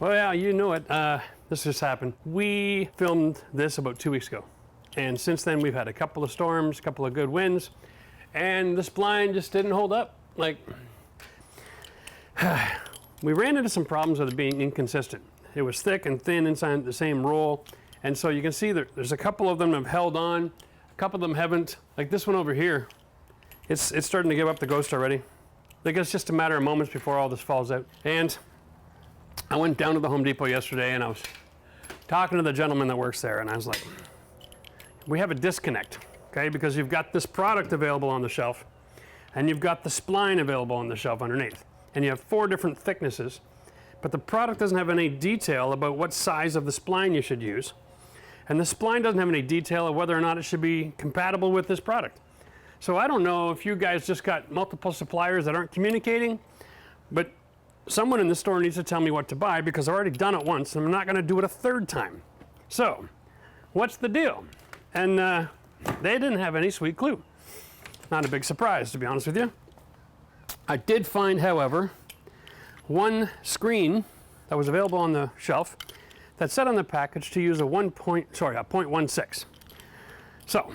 Well, yeah, you know it. This just happened. We filmed this about 2 weeks ago. And since then, we've had a couple of storms, a couple of good winds, and the spline just didn't hold up. Like, we ran into some problems with it being inconsistent. It was thick and thin inside the same roll. And so you can see there's a couple of them have held on, a couple of them haven't. Like this one over here, it's starting to give up the ghost already. Like it's just a matter of moments before all this falls out. And I went down to the Home Depot yesterday and I was talking to the gentleman that works there, and I was like, we have a disconnect, okay? Because you've got this product available on the shelf and you've got the spline available on the shelf underneath. And you have 4 different thicknesses, but the product doesn't have any detail about what size of the spline you should use. And the spline doesn't have any detail of whether or not it should be compatible with this product. So I don't know if you guys just got multiple suppliers that aren't communicating, but someone in the store needs to tell me what to buy because I've already done it once and I'm not gonna do it a 3rd time. So, what's the deal? And they didn't have any sweet clue. Not a big surprise, to be honest with you. I did find, however, one screen that was available on the shelf that said on the package to use a 0.16. So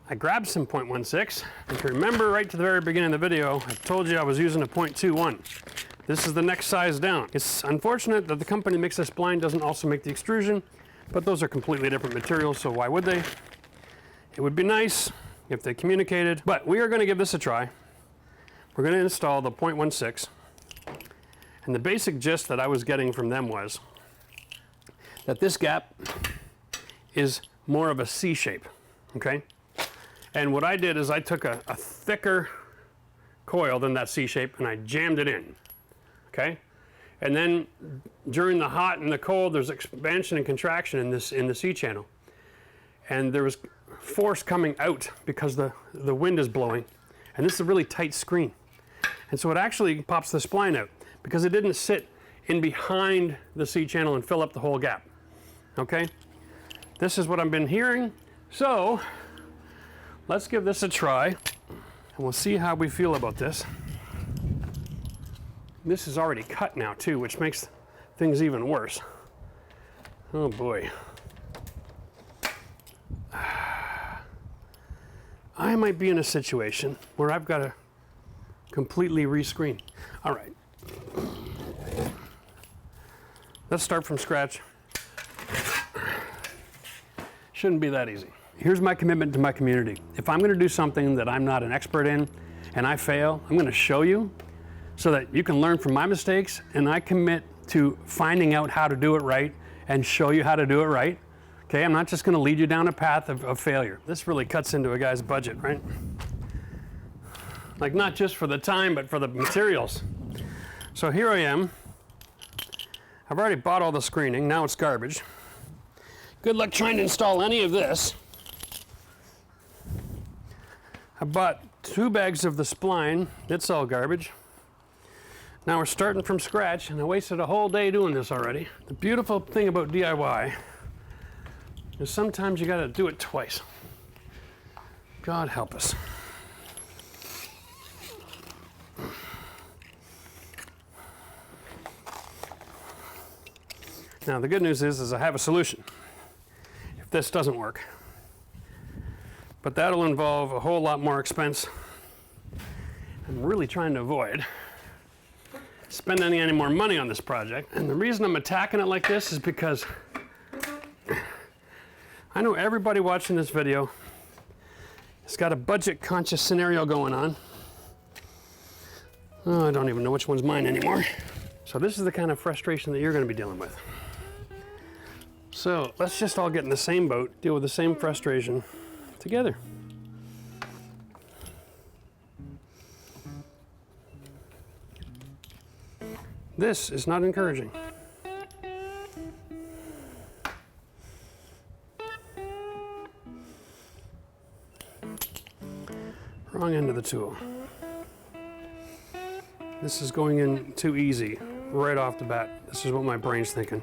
I grabbed some 0.16. If you remember right to the very beginning of the video, I told you I was using a 0.21. This is the next size down. It's unfortunate that the company makes this spline doesn't also make the extrusion, but those are completely different materials, so why would they? It would be nice if they communicated, but we are going to give this a try. We're going to install the 0.16, and the basic gist that I was getting from them was that this gap is more of a C shape, okay? And what I did is I took a thicker coil than that C shape and I jammed it in, okay? And then during the hot and the cold, there's expansion and contraction in the C channel. And there was force coming out because the wind is blowing. And this is a really tight screen. And so it actually pops the spline out because it didn't sit in behind the C channel and fill up the whole gap. Okay? This is what I've been hearing. So let's give this a try and we'll see how we feel about this. This is already cut now too, which makes things even worse. Oh boy. I might be in a situation where I've got to completely rescreen. All right. Let's start from scratch. Shouldn't be that easy. Here's my commitment to my community. If I'm going to do something that I'm not an expert in and I fail, I'm going to show you so that you can learn from my mistakes, and I commit to finding out how to do it right and show you how to do it right. Okay, I'm not just going to lead you down a path of failure. This really cuts into a guy's budget, right? Like not just for the time, but for the materials. So here I am. I've already bought all the screening. Now it's garbage. Good luck trying to install any of this. I bought 2 bags of the spline. It's all garbage. Now we're starting from scratch, and I wasted a whole day doing this already. The beautiful thing about DIY is sometimes you gotta do it twice. God help us. Now the good news is I have a solution if this doesn't work. But that'll involve a whole lot more expense. I'm really trying to avoid spending any more money on this project. And the reason I'm attacking it like this is because I know everybody watching this video has got a budget conscious scenario going on. Oh, I don't even know which one's mine anymore. So this is the kind of frustration that you're going to be dealing with. So let's just all get in the same boat, deal with the same frustration together. This is not encouraging. Wrong end of the tool. This is going in too easy right off the bat. This is what my brain's thinking.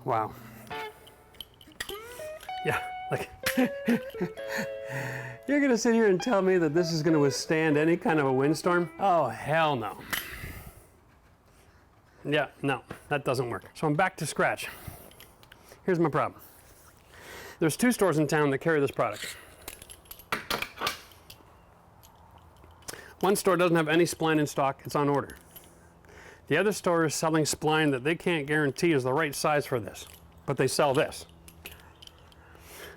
Wow. Yeah, like, You're gonna sit here and tell me that this is gonna withstand any kind of a windstorm? Oh, hell no. Yeah, no, that doesn't work. So I'm back to scratch. Here's my problem. There's 2 stores in town that carry this product. One store doesn't have any spline in stock, it's on order. The other store is selling spline that they can't guarantee is the right size for this, but they sell this.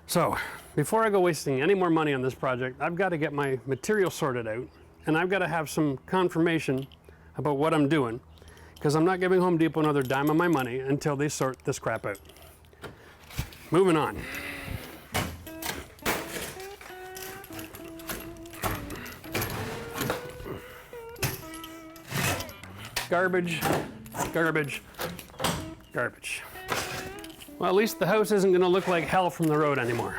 So, before I go wasting any more money on this project, I've got to get my material sorted out, and I've got to have some confirmation about what I'm doing, because I'm not giving Home Depot another dime of my money until they sort this crap out. Moving on. Garbage, garbage, garbage. Well, at least the house isn't going to look like hell from the road anymore.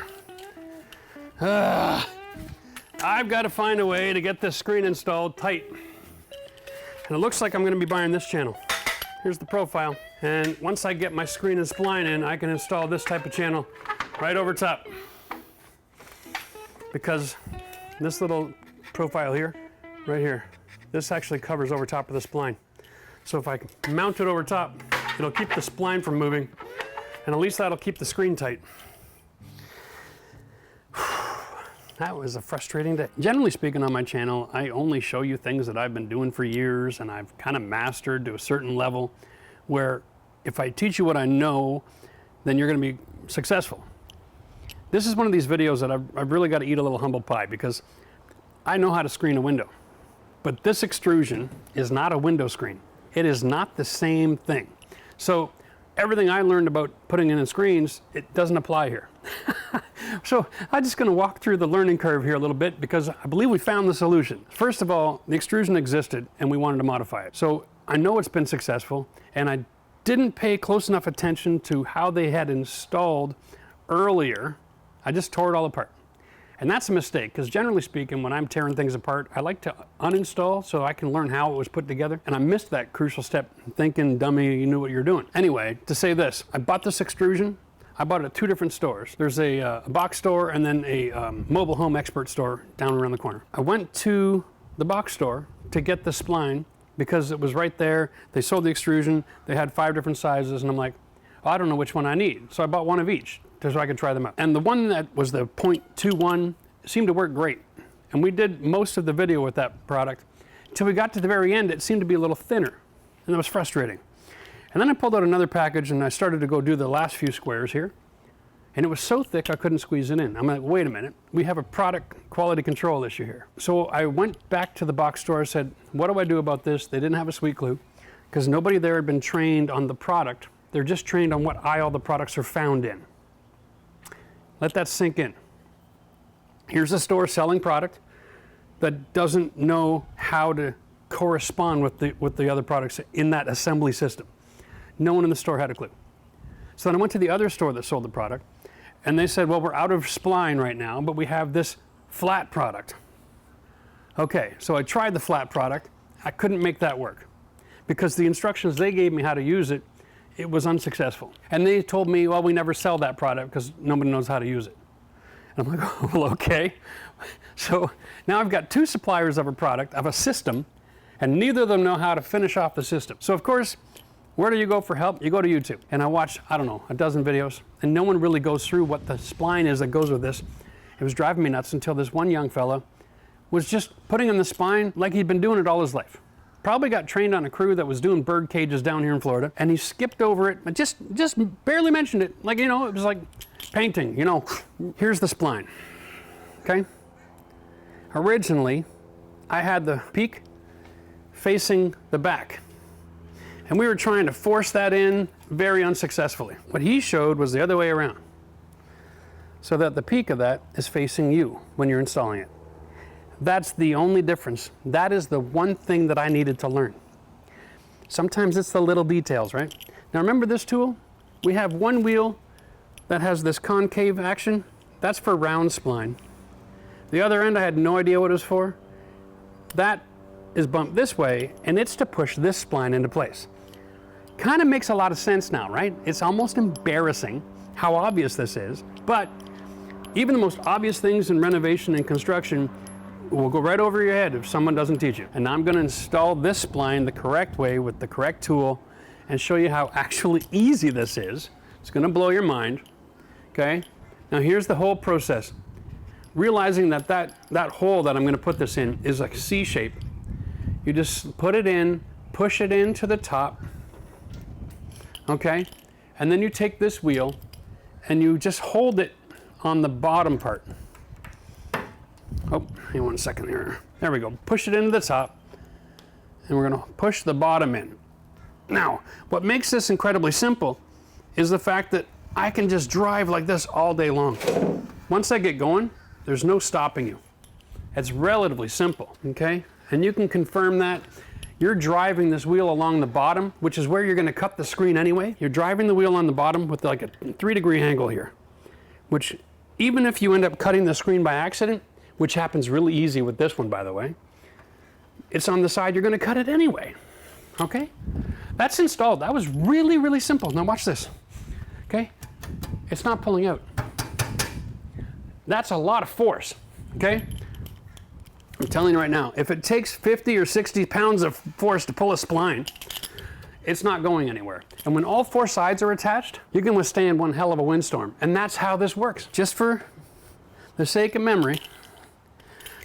I've got to find a way to get this screen installed tight. And it looks like I'm going to be buying this channel. Here's the profile. And once I get my screen and spline in, I can install this type of channel right over top. Because this little profile here, right here, this actually covers over top of the spline. So if I mount it over top, it'll keep the spline from moving, and at least that'll keep the screen tight. That was a frustrating day. Generally speaking, on my channel, I only show you things that I've been doing for years and I've kind of mastered to a certain level where if I teach you what I know, then you're going to be successful. This is one of these videos that I've really got to eat a little humble pie because I know how to screen a window. But this extrusion is not a window screen. It is not the same thing. So everything I learned about putting in screens, it doesn't apply here. So I'm just going to walk through the learning curve here a little bit because I believe we found the solution. First of all, the extrusion existed and we wanted to modify it. So I know it's been successful, and I didn't pay close enough attention to how they had installed earlier. I just tore it all apart. And that's a mistake, because generally speaking, when I'm tearing things apart, I like to uninstall so I can learn how it was put together. And I missed that crucial step, thinking, dummy, you knew what you're doing. Anyway, to say this, I bought this extrusion. I bought it at 2 different stores. There's a box store and then a mobile home expert store down around the corner. I went to the box store to get the spline because it was right there. They sold the extrusion. They had 5 different sizes, and I'm like, oh, I don't know which one I need. So I bought one of each, so I could try them out. And the one that was the 0.21 seemed to work great. And we did most of the video with that product. Until we got to the very end, it seemed to be a little thinner. And that was frustrating. And then I pulled out another package and I started to go do the last few squares here. And it was so thick I couldn't squeeze it in. I'm like, wait a minute, we have a product quality control issue here. So I went back to the box store and said, what do I do about this? They didn't have a sweet clue because nobody there had been trained on the product. They're just trained on what aisle the products are found in. Let that sink in. Here's a store selling product that doesn't know how to correspond with the other products in that assembly system. No one in the store had a clue. So then I went to the other store that sold the product, and they said, well, we're out of spline right now, but we have this flat product. Okay, so I tried the flat product. I couldn't make that work because the instructions they gave me how to use it, it was unsuccessful. And they told me, well, we never sell that product because nobody knows how to use it. And I'm like, oh, well, okay. So now I've got 2 suppliers of a product, of a system, and neither of them know how to finish off the system. So of course, where do you go for help? You go to YouTube. And I watched, I don't know, a dozen videos, and no one really goes through what the spline is that goes with this. It was driving me nuts until this one young fellow was just putting in the spine like he'd been doing it all his life. Probably got trained on a crew that was doing bird cages down here in Florida, and he skipped over it, but just barely mentioned it. Like, you know, it was like painting, you know. Here's the spline, okay? Originally, I had the peak facing the back. And we were trying to force that in very unsuccessfully. What he showed was the other way around. So that the peak of that is facing you when you're installing it. That's the only difference. That is the one thing that I needed to learn. Sometimes it's the little details, right? Now remember this tool? We have one wheel that has this concave action. That's for round spline. The other end I had no idea what it was for. That is bumped this way, and it's to push this spline into place. Kind of makes a lot of sense now, right? It's almost embarrassing how obvious this is, but Even the most obvious things in renovation and construction will go right over your head if someone doesn't teach you. And now I'm going to install this spline the correct way with the correct tool and show you how actually easy this is. It's going to blow your mind. Okay? Now here's the whole process. Realizing that that hole that I'm going to put this in is like a C shape. You just put it in, push it into the top. Okay? And then you take this wheel and you just hold it on the bottom part. Oh, hang on 1 second here. There we go. Push it into the top, and we're going to push the bottom in. Now, what makes this incredibly simple is the fact that I can just drive like this all day long. Once I get going, there's no stopping you. It's relatively simple, okay? And you can confirm that. You're driving this wheel along the bottom, which is where you're going to cut the screen anyway. You're driving the wheel on the bottom with like a 3-degree angle here, which even if you end up cutting the screen by accident, which happens really easy with this one, by the way, it's on the side, you're going to cut it anyway. Okay? That's installed. That was really, really simple. Now watch this. Okay? It's not pulling out. That's a lot of force. Okay? I'm telling you right now, if it takes 50 or 60 pounds of force to pull a spline, it's not going anywhere. And when all 4 sides are attached, you can withstand one hell of a windstorm. And that's how this works. Just for the sake of memory,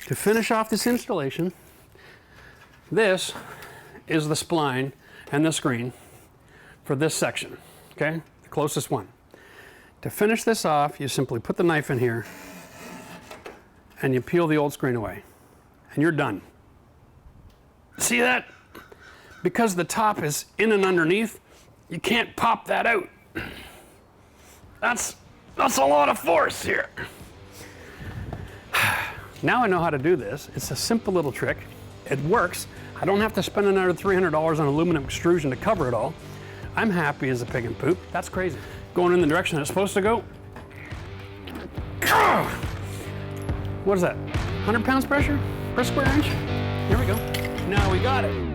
to finish off this installation, this is the spline and the screen for this section, okay? The closest one. To finish this off, you simply put the knife in here and you peel the old screen away and you're done. See that? Because the top is in and underneath, you can't pop that out. That's a lot of force here. Now I know how to do this. It's a simple little trick. It works. I don't have to spend another $300 on aluminum extrusion to cover it all. I'm happy as a pig in poop. That's crazy. Going in the direction it's supposed to go. What is that? 100 pounds pressure per square inch? Here we go. Now we got it.